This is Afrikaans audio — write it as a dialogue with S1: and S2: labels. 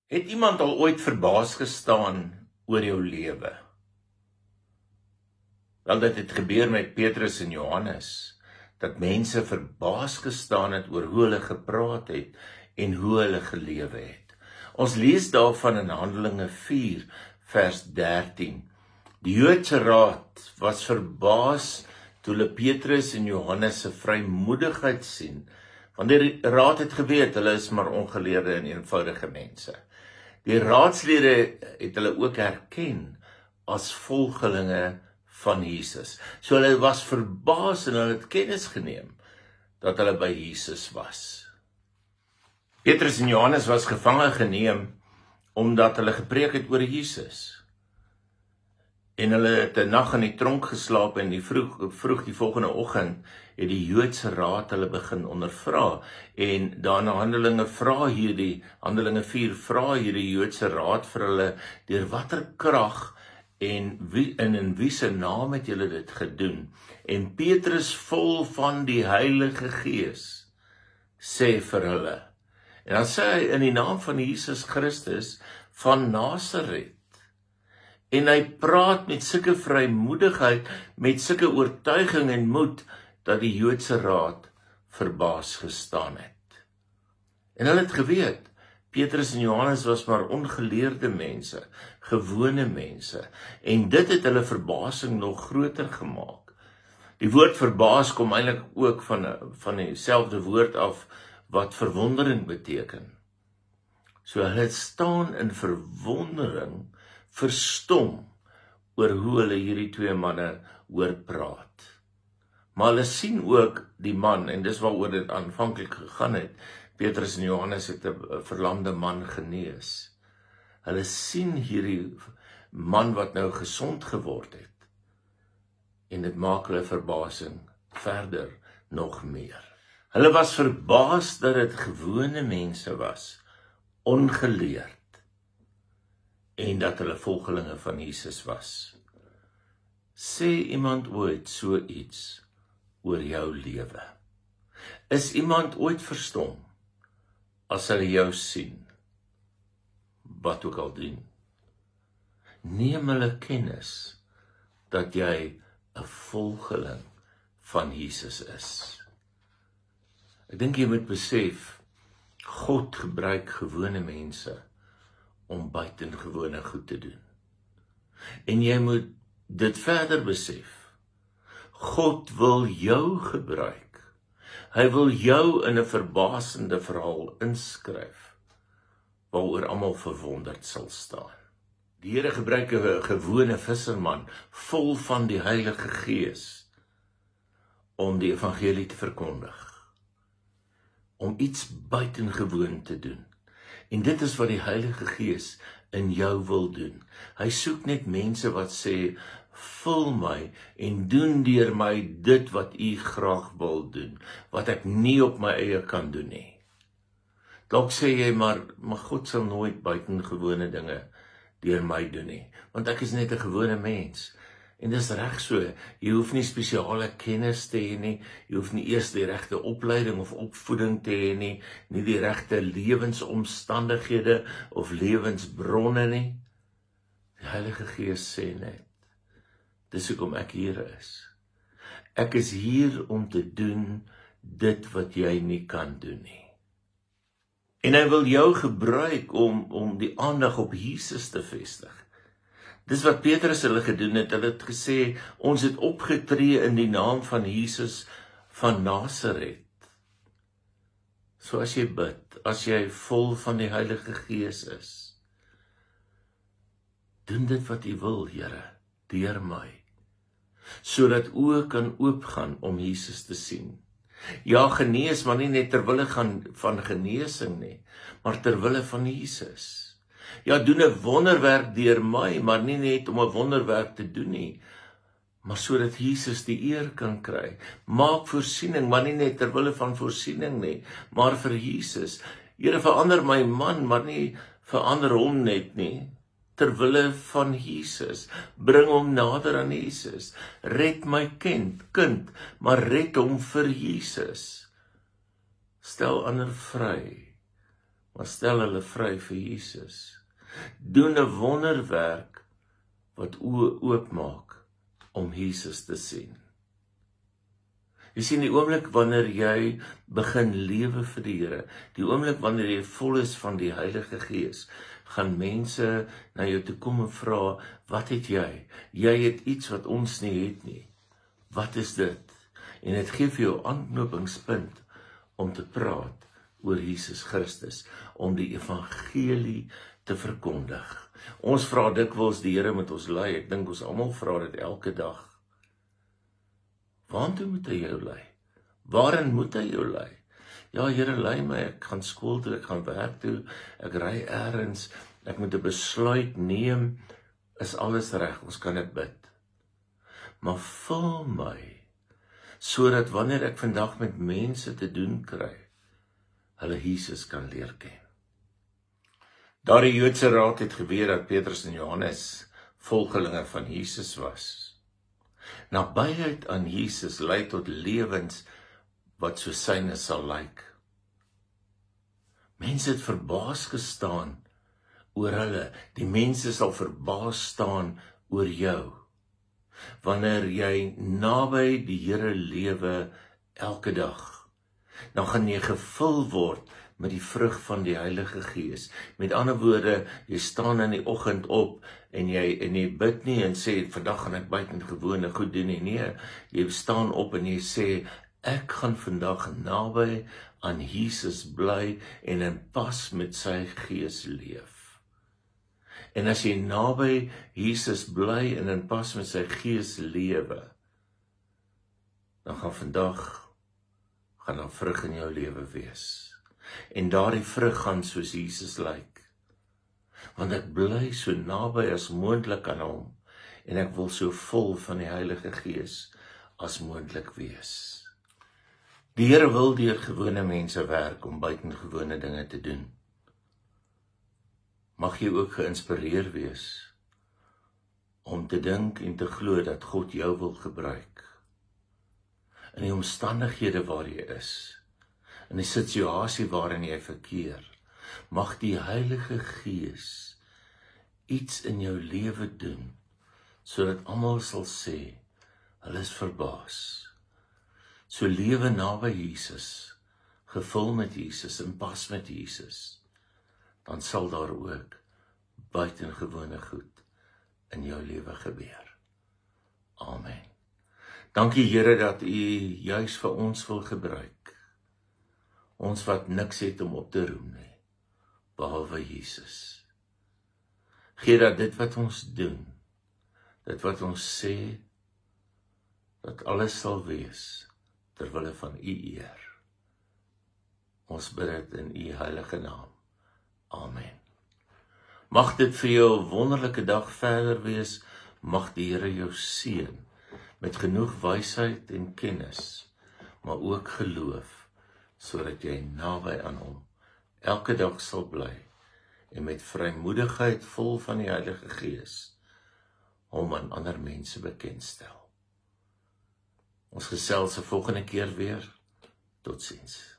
S1: Het iemand al ooit verbaas gestaan oor jou lewe? Wel, dit het gebeur met Petrus en Johannes, dat mense verbaas gestaan het oor hoe hulle gepraat het en hoe hulle gelewe het. Ons lees daarvan in Handelinge 4 vers 13. Die Joodse raad was verbaas toe hulle Petrus en Johannes se vrymoedigheid sien, want die raad het geweet, hulle is maar ongeleerde en eenvoudige mense. Die raadslede het hulle ook herken as volgelinge van Jesus. So hulle was verbaas en hulle het kennis geneem dat hulle by Jesus was. Petrus en Johannes was gevange geneem omdat hulle gepreek het oor Jesus. En hulle het 'n nag in die tronk geslaap en vroeg die volgende oggend het die Joodse raad hulle begin ondervra. En daarna Handelinge 4 vra hierdie Joodse raad vir hulle, deur watter krag en in wie se naam het julle dit gedoen? En Petrus, vol van die Heilige Gees, sê vir hulle, en dan sê hy in die naam van Jesus Christus van Nasaret. En hy praat met sulke vrymoedigheid, met sulke oortuiging en moed, dat die Joodse raad verbaas gestaan het. En hulle het geweet, Petrus en Johannes was maar ongeleerde mense, gewone mense, en dit het hulle verbasing nog groter gemaak. Die woord verbaas kom eintlik ook van dieselfde woord af, wat verwondering beteken. So hulle staan in verwondering, verstom oor hoe hulle hierdie twee manne hoor praat. Maar hulle sien ook die man, en dis waaroor dit aanvanklik gegaan het, Petrus en Johannes het 'n verlamde man genees. Hulle sien hierdie man wat nou gesond geword het, en dit maak hulle verbasing verder nog meer. Hulle was verbaas dat dit gewone mense was, ongeleerd, en dat hulle volgelinge van Jesus was. Sê iemand ooit so iets oor jou lewe? Is iemand ooit verstom as hulle jou sien, wat ook al doen? Neem hulle kennis dat jy 'n volgeling van Jesus is. Ek dink jy moet besef, God gebruik gewone mense om buitengewone goed te doen. En jy moet dit verder besef. God wil jou gebruik. Hy wil jou in 'n verbasende verhaal inskryf, waaroor almal verwonderd sal staan. Die Here gebruik 'n gewone visserman, vol van die Heilige Gees, om die evangelie te verkondig, om iets buitengewoon te doen. En dit is wat die Heilige Gees in jou wil doen. Hy soek net mense wat sê, vul my en doen deur my dit wat u graag wil doen, wat ek nie op my eie kan doen nie. Dalk sê jy, maar God sal nooit buitengewone dinge deur my doen nie, want ek is net 'n gewone mens. En dis reg so, jy hoef nie spesiale kennis te hê nie, jy hoef nie eers die regte opleiding of opvoeding te hê nie, nie die regte lewensomstandighede of lewensbronne nie. Die Heilige Gees sê net, dis hoekom ek hier is. Ek is hier om te doen dit wat jy nie kan doen nie. En hy wil jou gebruik om die aandag op Jesus te vestig. Dis wat Petrus hulle gedoen het. Hulle het gesê, ons het opgetree in die naam van Jesus van Nasaret. So as jy bid, as jy vol van die Heilige Gees is, doen dit wat U wil, Here, deur my, sodat oë kan oopgaan om Jesus te sien. Ja, genees, maar nie net terwille van genesing nie, maar terwille van Jesus. Ja, doen 'n wonderwerk deur my, maar nie net om 'n wonderwerk te doen nie, maar sodat Jesus die eer kan kry. Maak voorsiening, maar nie net terwille van voorsiening nie, maar vir Jesus. Here, verander my man, maar nie verander hom net nie, terwille van Jesus. Bring hom nader aan Jesus. Red my kind, maar red hom vir Jesus. Stel ander vry, maar stel hulle vry vir Jesus. Doen 'n wonderwerk wat oë oopmaak om Jesus te sien. Jy sien, die oomblik wanneer jy begin lewe vir die Here, die oomblik wanneer jy vol is van die Heilige Gees, gaan mense na jou toe kom en vra, wat het jy? Jy het iets wat ons nie het nie. Wat is dit? En dit gee vir jou aanknopingspunt om te praat oor Jesus Christus, om die evangelie te verkondig. Ons vra dikwels die Here moet ons lei. Ek dink ons almal vra dit elke dag. Waartoe moet hy jou lei? Waarin moet hy jou lei? Ja, Here, lei my, ek gaan skool toe, ek gaan werk toe, ek ry ergens, ek moet 'n besluit neem, is alles reg, ons kan dit bid. Maar vul my, sodat wanneer ek vandag met mense te doen kry, hulle Jesus kan leer ken. Daardie Joodse raad het geweet dat Petrus en Johannes volgelinge van Jesus was. Nabyheid aan Jesus lei tot lewens wat so syne sal lyk. Mense het verbaas gestaan oor hulle. Die mense sal verbaas staan oor jou. Wanneer jy naby die Here lewe elke dag, dan gaan jy gevul word met die vrug van die Heilige Gees. Met ander woorde, jy staan in die oggend op en jy bid nie en sê, vandag gaan ek buitengewone goed doen nie. Nee, jy staan op en jy sê, ek gaan vandag naby aan Jesus bly en in pas met sy Gees leef. En as jy naby Jesus bly en in pas met sy Gees lewe, dan gaan vandag daar vrug in jou lewe wees. En daardie vrug gaan soos Jesus lyk. Want ek bly so naby as moontlik aan hom en ek wil so vol van die Heilige Gees as moontlik wees. Die Here wil deur gewone mense werk om buitengewone dinge te doen. Mag jy ook geïnspireer wees om te dink en te glo dat God jou wil gebruik in die omstandighede waar jy is, in die situasie waarin jy verkeer. Mag die Heilige Gees iets in jou lewe doen, sodat almal sal sê, hulle is verbaas. So lewe naby Jesus, gevul met Jesus en pas met Jesus, dan sal daar ook buitengewone goed in jou lewe gebeur. Amen. Dankie Here dat U juis vir ons wil gebruik. Ons wat niks het om op te roem nie, behalwe Jesus. Gee dat dit wat ons doen, dit wat ons sê, dat alles sal wees ter wille van U eer. Ons bid dit in U heilige naam. Amen. Mag dit vir jou 'n wonderlike dag verder wees. Mag die Here jou seën met genoeg wysheid en kennis, maar ook geloof, sodat jy naby aan hom elke dag sal bly en met vrymoedigheid vol van die Heilige Gees hom aan ander mense bekendstel. Ons gesels se volgende keer weer. Totsiens.